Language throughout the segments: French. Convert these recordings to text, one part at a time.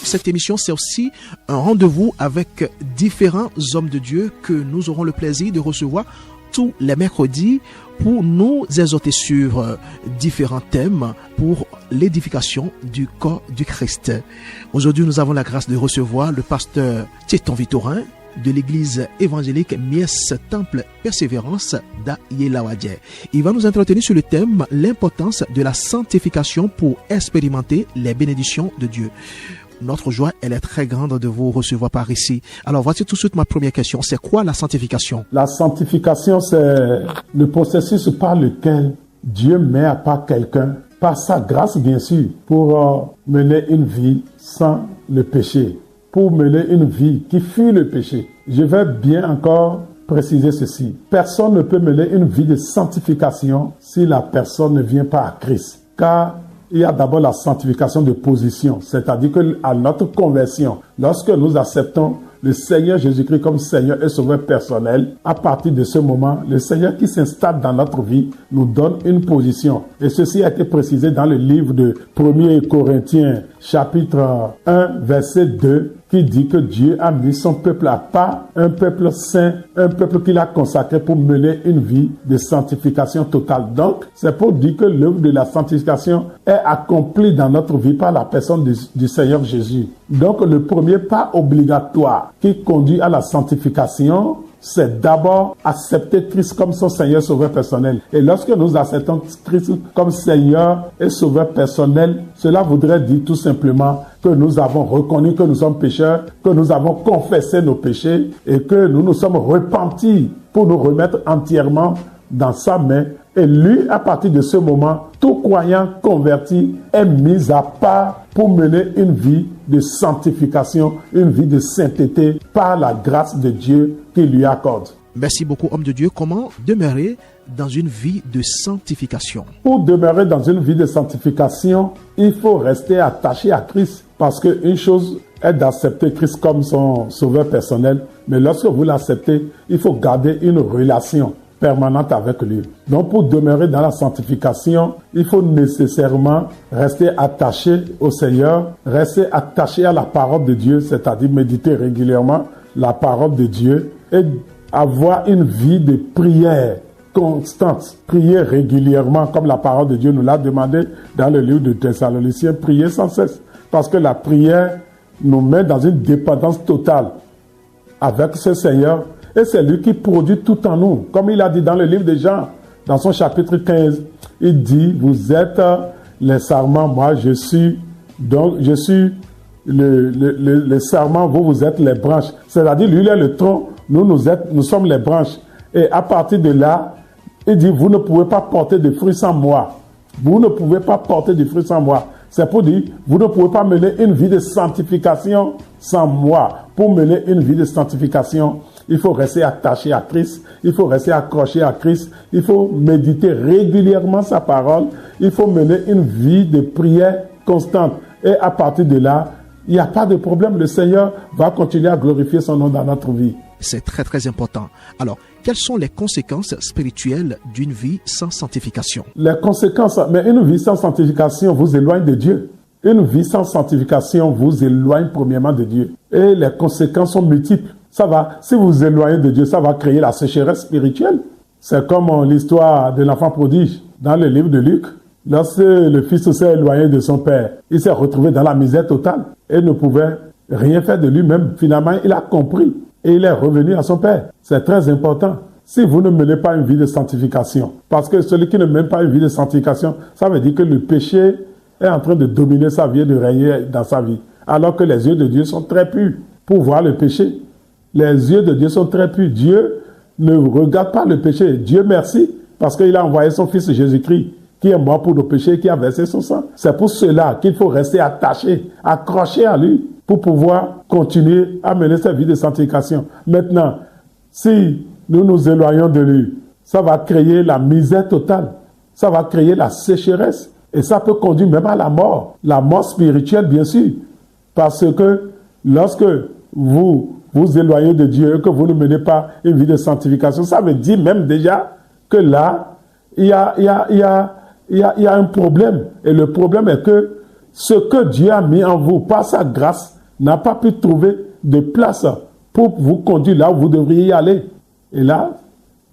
Cette émission, c'est aussi un rendez-vous avec différents hommes de Dieu que nous aurons le plaisir de recevoir tous les mercredis pour nous exhorter sur différents thèmes pour l'édification du corps du Christ. Aujourd'hui, nous avons la grâce de recevoir le pasteur Théton Victorin de l'église évangélique Mies Temple Persévérance d'Yelawadje. Il va nous entretenir sur le thème l'importance de la sanctification pour expérimenter les bénédictions de Dieu. Notre joie, elle est très grande de vous recevoir par ici. Alors, voici tout de suite ma première question. C'est quoi la sanctification? La sanctification, c'est le processus par lequel Dieu met à part quelqu'un, par sa grâce bien sûr, pour mener une vie sans le péché, pour mener une vie qui fuit le péché. Je vais bien encore préciser ceci. Personne ne peut mener une vie de sanctification si la personne ne vient pas à Christ. Car il y a d'abord la sanctification de position, c'est-à-dire qu'à notre conversion, lorsque nous acceptons le Seigneur Jésus-Christ comme Seigneur et Sauveur personnel, à partir de ce moment, le Seigneur qui s'installe dans notre vie nous donne une position. Et ceci a été précisé dans le livre de 1 Corinthiens, chapitre 1, verset 2, qui dit que Dieu a mis son peuple à part, un peuple saint, un peuple qu'il a consacré pour mener une vie de sanctification totale. Donc, c'est pour dire que l'œuvre de la sanctification est accomplie dans notre vie par la personne du Seigneur Jésus. Donc, le premier pas obligatoire qui conduit à la sanctification, c'est d'abord accepter Christ comme son Seigneur Sauveur personnel. Et lorsque nous acceptons Christ comme Seigneur et Sauveur personnel, cela voudrait dire tout simplement que nous avons reconnu que nous sommes pécheurs, que nous avons confessé nos péchés et que nous nous sommes repentis pour nous remettre entièrement dans sa main. Et lui, à partir de ce moment, tout croyant converti est mis à part pour mener une vie de sanctification, une vie de sainteté par la grâce de Dieu qu'il lui accorde. Merci beaucoup, homme de Dieu. Comment demeurer dans une vie de sanctification? Pour demeurer dans une vie de sanctification, il faut rester attaché à Christ. Parce qu'une chose est d'accepter Christ comme son sauveur personnel, mais lorsque vous l'acceptez, il faut garder une relation permanente avec lui. Donc pour demeurer dans la sanctification, il faut nécessairement rester attaché au Seigneur, rester attaché à la parole de Dieu, c'est-à-dire méditer régulièrement la parole de Dieu et avoir une vie de prière constante, prier régulièrement comme la parole de Dieu nous l'a demandé dans le livre de Thessaloniciens, prier sans cesse. Parce que la prière nous met dans une dépendance totale avec ce Seigneur et c'est lui qui produit tout en nous. Comme il a dit dans le livre de Jean, dans son chapitre 15, il dit, vous êtes les sarments, moi je suis le sarment, vous êtes les branches. C'est-à-dire, lui il est le tronc, nous sommes les branches. Et à partir de là, il dit, vous ne pouvez pas porter de fruits sans moi. Vous ne pouvez pas porter de fruits sans moi. C'est pour dire, vous ne pouvez pas mener une vie de sanctification sans moi. Pour mener une vie de sanctification, il faut rester attaché à Christ, il faut rester accroché à Christ, il faut méditer régulièrement sa parole, il faut mener une vie de prière constante. Et à partir de là, il n'y a pas de problème, le Seigneur va continuer à glorifier son nom dans notre vie. C'est très très important. Alors, quelles sont les conséquences spirituelles d'une vie sans sanctification? Les conséquences, mais une vie sans sanctification vous éloigne de Dieu. Une vie sans sanctification vous éloigne premièrement de Dieu. Et les conséquences sont multiples. Si vous vous éloignez de Dieu, ça va créer la sécheresse spirituelle. C'est comme l'histoire de l'enfant prodige dans le livre de Luc. Lorsque le fils s'est éloigné de son père, il s'est retrouvé dans la misère totale et ne pouvait rien faire de lui-même. Finalement, il a compris et il est revenu à son père. C'est très important. Si vous ne menez pas une vie de sanctification, parce que celui qui ne mène pas une vie de sanctification, ça veut dire que le péché est en train de dominer sa vie et de régner dans sa vie. Alors que les yeux de Dieu sont très purs pour voir le péché. Les yeux de Dieu sont très purs. Dieu ne regarde pas le péché. Dieu merci, parce qu'il a envoyé son Fils Jésus-Christ, qui est mort pour nos péchés, qui a versé son sang. C'est pour cela qu'il faut rester attaché, accroché à lui, pour pouvoir continuer à mener sa vie de sanctification. Maintenant, si nous nous éloignons de lui, ça va créer la misère totale. Ça va créer la sécheresse. Et ça peut conduire même à la mort spirituelle, bien sûr. Parce que lorsque vous vous éloignez de Dieu et que vous ne menez pas une vie de sanctification, ça veut dire même déjà que là, il y a un problème. Et le problème est que ce que Dieu a mis en vous par sa grâce n'a pas pu trouver de place pour vous conduire là où vous devriez y aller. Et là,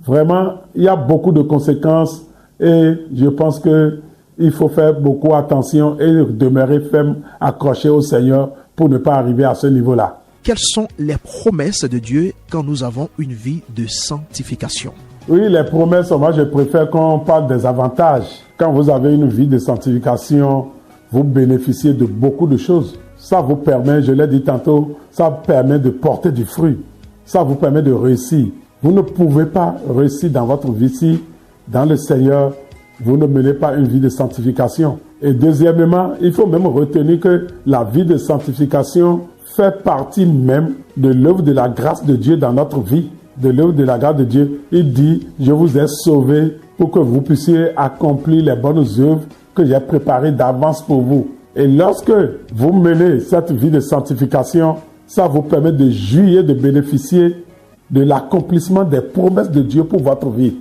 vraiment, il y a beaucoup de conséquences et je pense qu'il faut faire beaucoup attention et demeurer ferme, accroché au Seigneur pour ne pas arriver à ce niveau-là. Quelles sont les promesses de Dieu quand nous avons une vie de sanctification? Oui, les promesses, moi je préfère qu'on parle des avantages. Quand vous avez une vie de sanctification, vous bénéficiez de beaucoup de choses. Ça vous permet, je l'ai dit tantôt, ça vous permet de porter du fruit. Ça vous permet de réussir. Vous ne pouvez pas réussir dans votre vie si, dans le Seigneur, vous ne menez pas une vie de sanctification. Et deuxièmement, il faut même retenir que la vie de sanctification fait partie même de l'œuvre de la grâce de Dieu dans notre vie. De l'œuvre de la grâce de Dieu. Il dit, je vous ai sauvés pour que vous puissiez accomplir les bonnes œuvres que j'ai préparées d'avance pour vous. Et lorsque vous menez cette vie de sanctification, ça vous permet de jouir, de bénéficier de l'accomplissement des promesses de Dieu pour votre vie.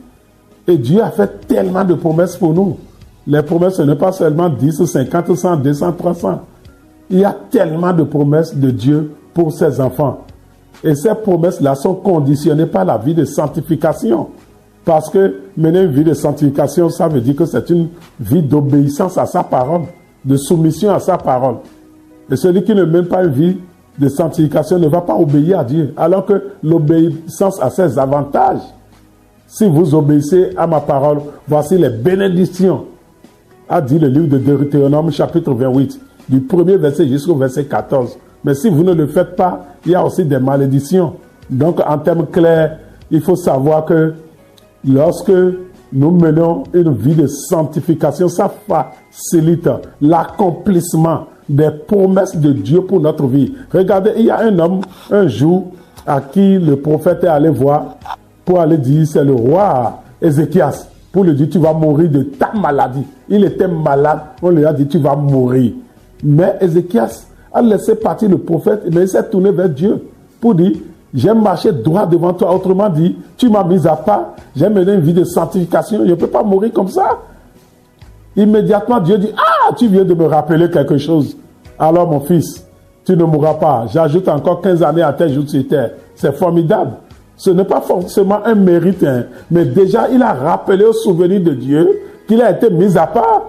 Et Dieu a fait tellement de promesses pour nous. Les promesses, ce n'est pas seulement 10, 50, 100, 200, 300. Il y a tellement de promesses de Dieu pour ses enfants. Et ces promesses-là sont conditionnées par la vie de sanctification. Parce que mener une vie de sanctification, ça veut dire que c'est une vie d'obéissance à sa parole, de soumission à sa parole. Et celui qui ne mène pas une vie de sanctification ne va pas obéir à Dieu. Alors que l'obéissance a ses avantages. Si vous obéissez à ma parole, voici les bénédictions, a dit le livre de Deutéronome chapitre 28, du premier verset jusqu'au verset 14. Mais si vous ne le faites pas, il y a aussi des malédictions. Donc, en termes clairs, il faut savoir que lorsque nous menons une vie de sanctification, ça facilite l'accomplissement des promesses de Dieu pour notre vie. Regardez, il y a un homme, un jour, à qui le prophète est allé voir pour aller dire, c'est le roi Ézéchias, pour lui dire, tu vas mourir de ta maladie. Il était malade, on lui a dit, tu vas mourir. Mais Ézéchias a laissé partir le prophète, mais il s'est tourné vers Dieu pour dire, j'ai marché droit devant toi. Autrement dit, tu m'as mis à part, j'ai mené une vie de sanctification, je ne peux pas mourir comme ça. Immédiatement, Dieu dit, ah, tu viens de me rappeler quelque chose. Alors mon fils, tu ne mourras pas. J'ajoute encore 15 années à tes jours sur terre. C'est formidable. Ce n'est pas forcément un mérite, hein, mais déjà, il a rappelé au souvenir de Dieu qu'il a été mis à part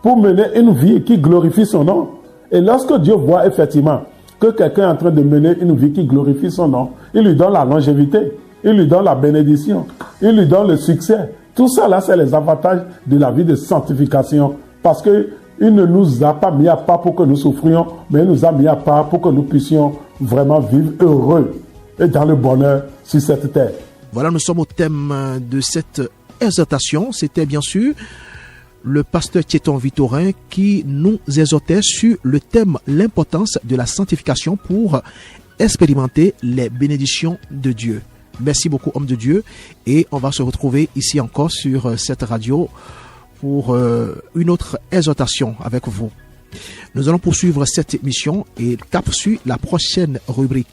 pour mener une vie qui glorifie son nom. Et lorsque Dieu voit effectivement que quelqu'un est en train de mener une vie qui glorifie son nom, il lui donne la longévité, il lui donne la bénédiction, il lui donne le succès. Tout ça là, c'est les avantages de la vie de sanctification. Parce qu'il ne nous a pas mis à part pour que nous souffrions, mais il nous a mis à part pour que nous puissions vraiment vivre heureux et dans le bonheur sur cette terre. Voilà, nous sommes au thème de cette exhortation. C'était bien sûr le pasteur Tieton Victorin qui nous exhortait sur le thème l'importance de la sanctification pour expérimenter les bénédictions de Dieu. Merci beaucoup, homme de Dieu, et on va se retrouver ici encore sur cette radio pour une autre exhortation avec vous. Nous allons poursuivre cette émission et cap sur la prochaine rubrique.